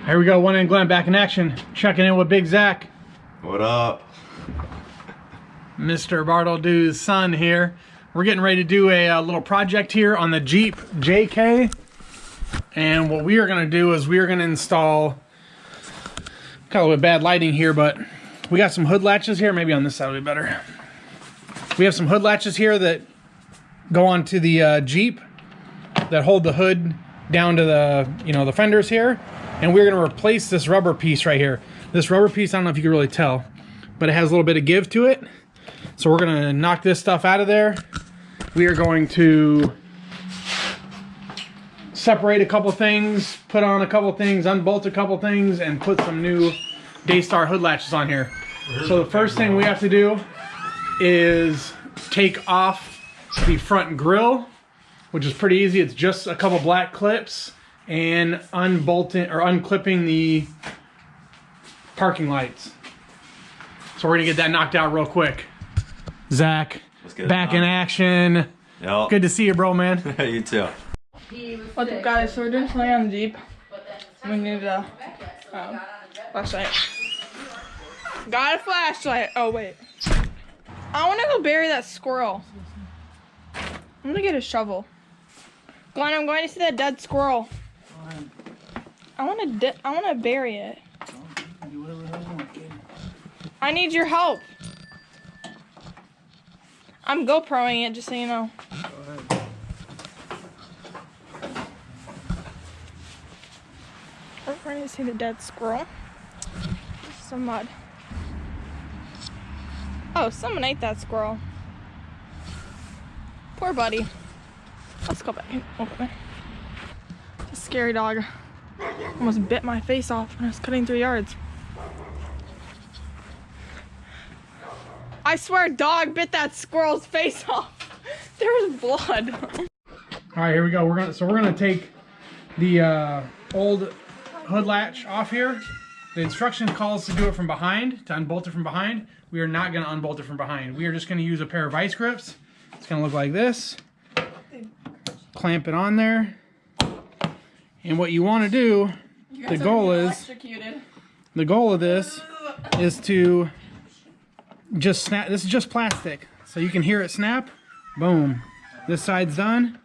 Here we go, OneNGlen back in action. Checking in with Big Zach. What up? Mr. Bartledue's son here. We're getting ready to do a little project here on the Jeep JK. And what we are going to do is we are going to install, kind of with bad lighting here, but we got some hood latches here. Maybe on this side will be better. We have some hood latches here that go onto the Jeep that hold the hood down to the, the fenders here. And we're going to replace this rubber piece right here. This rubber piece, I don't know if you can really tell, but it has a little bit of give to it. So we're going to knock this stuff out of there. We are going to separate a couple things, put on a couple things, unbolt a couple things, and put some new Daystar hood latches on here. So the first thing we have to do is take off the front grille, which is pretty easy. It's just a couple black clips and unbolting or unclipping the parking lights. So we're gonna get that knocked out real quick. Zach, back in action. Yep. Good to see you, bro, man. You too. What's up, guys? So we're doing something on the Jeep. We need a flashlight. Got a flashlight. Oh wait, I want to go bury that squirrel. I'm gonna get a shovel. Glenn, I'm going to see that dead squirrel. I want to bury it. I need your help. I'm GoProing it, just so you know. We're going to see the dead squirrel. Some mud. Oh, someone ate that squirrel. Poor buddy. Let's go back. Okay. It's a scary dog. Almost bit my face off when I was cutting 3 yards. I swear a dog bit that squirrel's face off. There was blood. All right, here we go. We're gonna take the old hood latch off here. The instruction calls to do it from behind, to unbolt it from behind. We are not gonna unbolt it from behind. We are just gonna use a pair of vice grips. It's gonna look like this. Clamp it on there. And what you want to do, the goal of this is to just snap. This is just plastic, so you can hear it snap. Boom. This side's done.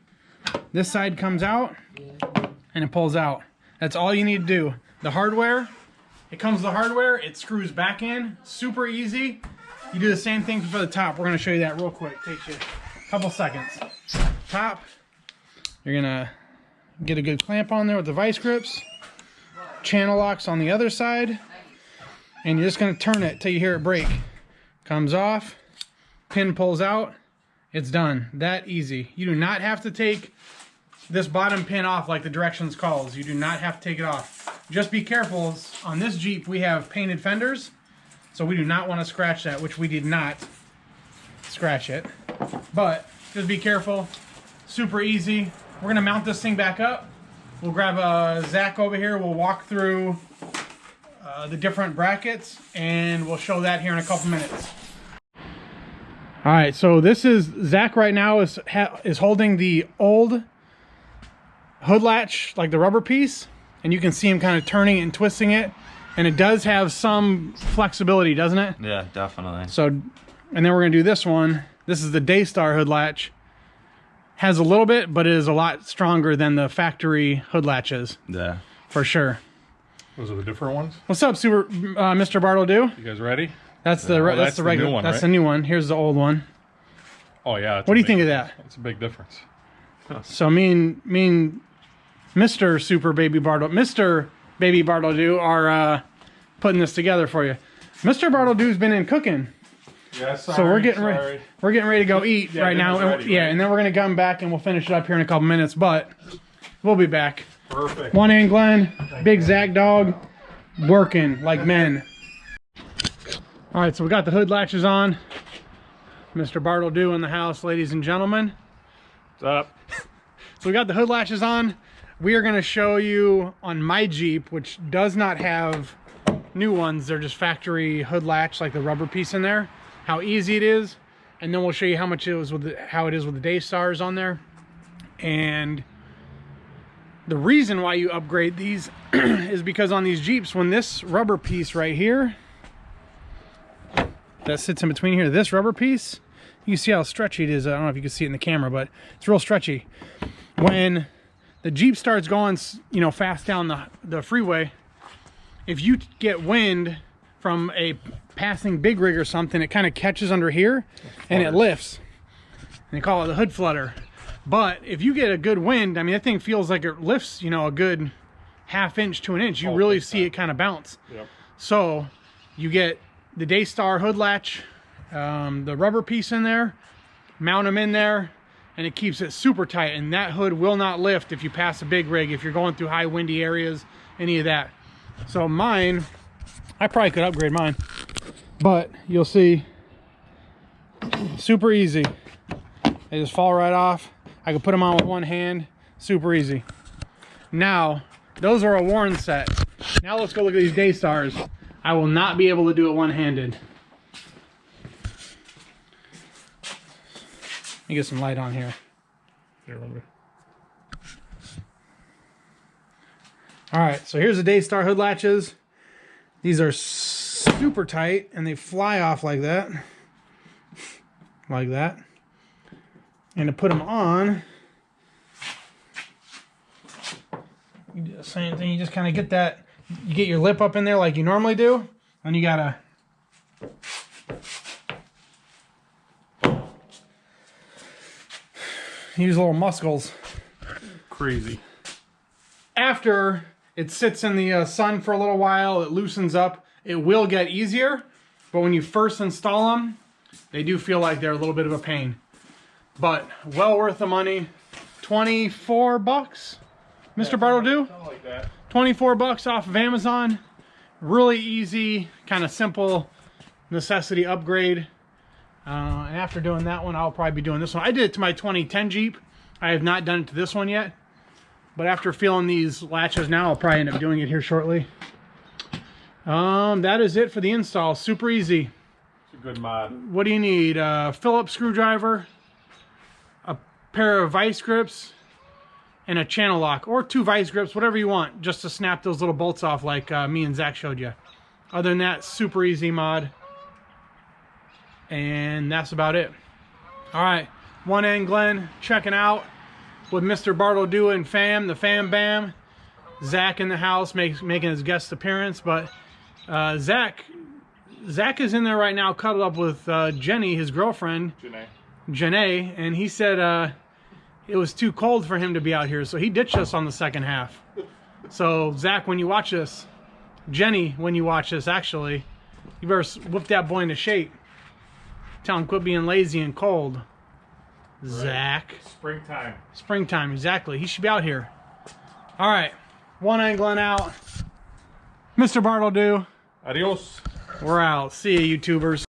This side comes out and it pulls out. That's all you need to do. The hardware, it comes with the hardware, it screws back in. Super easy. You do the same thing for the top. We're going to show you that real quick. Takes you a couple seconds. Top, you're going to get a good clamp on there with the vice grips. Channel locks on the other side. And you're just going to turn it till you hear it break. Comes off. Pin pulls out. It's done. That easy. You do not have to take this bottom pin off like the directions calls. You do not have to take it off. Just be careful. On this Jeep we have painted fenders. So we do not want to scratch that, which we did not scratch it. But just be careful. Super easy. We're going to mount this thing back up. We'll grab Zach over here. We'll walk through the different brackets, and we'll show that here in a couple minutes. All right, so this is Zach right now is holding the old hood latch, like the rubber piece, and you can see him kind of turning it and twisting it, and it does have some flexibility, doesn't it? Yeah, definitely. So, and then we're going to do this one. This is the Daystar hood latch. Has a little bit, but it is a lot stronger than the factory hood latches. Yeah. For sure. Those are the different ones? What's up, Mr. Bartledue? You guys ready? That's the that's the regular one. That's right? The new one. Here's the old one. Oh yeah. What do you think of that? It's a big difference. So me and Mr. Baby Bartledue are putting this together for you. Mr. Bartledue's been in cooking. Yeah, sorry, so we're getting ready. We're getting ready to go eat right now. Ready, and then we're gonna come back and we'll finish it up here in a couple minutes. But we'll be back. Perfect. OneNGlen, Big Zach dog, working like men. All right, so we got the hood latches on. Mr. Bartledue in the house, ladies and gentlemen. What's up? So we got the hood latches on. We are going to show you on my Jeep, which does not have new ones. They're just factory hood latch, like the rubber piece in there. How easy it is, and then we'll show you how much it was with how it is with the Daystars on there, and the reason why you upgrade these is because on these Jeeps, when this rubber piece right here that sits in between here, this rubber piece, you see how stretchy it is. I don't know if you can see it in the camera, but it's real stretchy. When the Jeep starts going, you know, fast down the freeway, if you get wind from a passing big rig or something, it kind of catches under here and it lifts. And they call it the hood flutter. But if you get a good wind, I mean, that thing feels like it lifts, you know, a good ½ inch to an inch. You really see it kind of bounce. Yep. So you get the Daystar hood latch, the rubber piece in there, mount them in there, and it keeps it super tight. And that hood will not lift if you pass a big rig, if you're going through high windy areas, any of that. So mine, I probably could upgrade mine, but you'll see, super easy. They just fall right off. I can put them on with one hand, super easy. Now, those are a worn set. Now let's go look at these Daystars. I will not be able to do it one-handed. Let me get some light on here. All right, so here's the Daystar hood latches. These are super tight and they fly off like that. Like that. And to put them on, you do the same thing. You just kind of get that, you get your lip up in there like you normally do, and you gotta use little muscles. Crazy. After it sits in the sun for a little while, it loosens up. It will get easier, but when you first install them, they do feel like they're a little bit of a pain. But well worth the money. 24 bucks, Mr. Bartledew? Something like that. 24 bucks off of Amazon. Really easy, kind of simple necessity upgrade. And after doing that one, I'll probably be doing this one. I did it to my 2010 Jeep. I have not done it to this one yet. But after feeling these latches now, I'll probably end up doing it here shortly. That is it for the install. Super easy. It's a good mod. What do you need? A Phillips screwdriver, a pair of vice grips, and a channel lock, or 2 vice grips, whatever you want, just to snap those little bolts off like me and Zach showed you. Other than that, super easy mod. And that's about it. All right, OneNGlen checking out with Mr. Bartledew and fam, the fam bam. Zach in the house making his guest appearance, but Zach is in there right now, cuddled up with Jenny, his girlfriend, Janae, and he said it was too cold for him to be out here, so he ditched us on the second half. So Zach, when you watch this, Jenny, when you watch this, actually, you better whip that boy into shape. Tell him quit being lazy and cold. Right. Zach. Springtime. Springtime, exactly. He should be out here. All right, OneNGlen out. Mr. Bartledew. Adios. We're out. See you, YouTubers.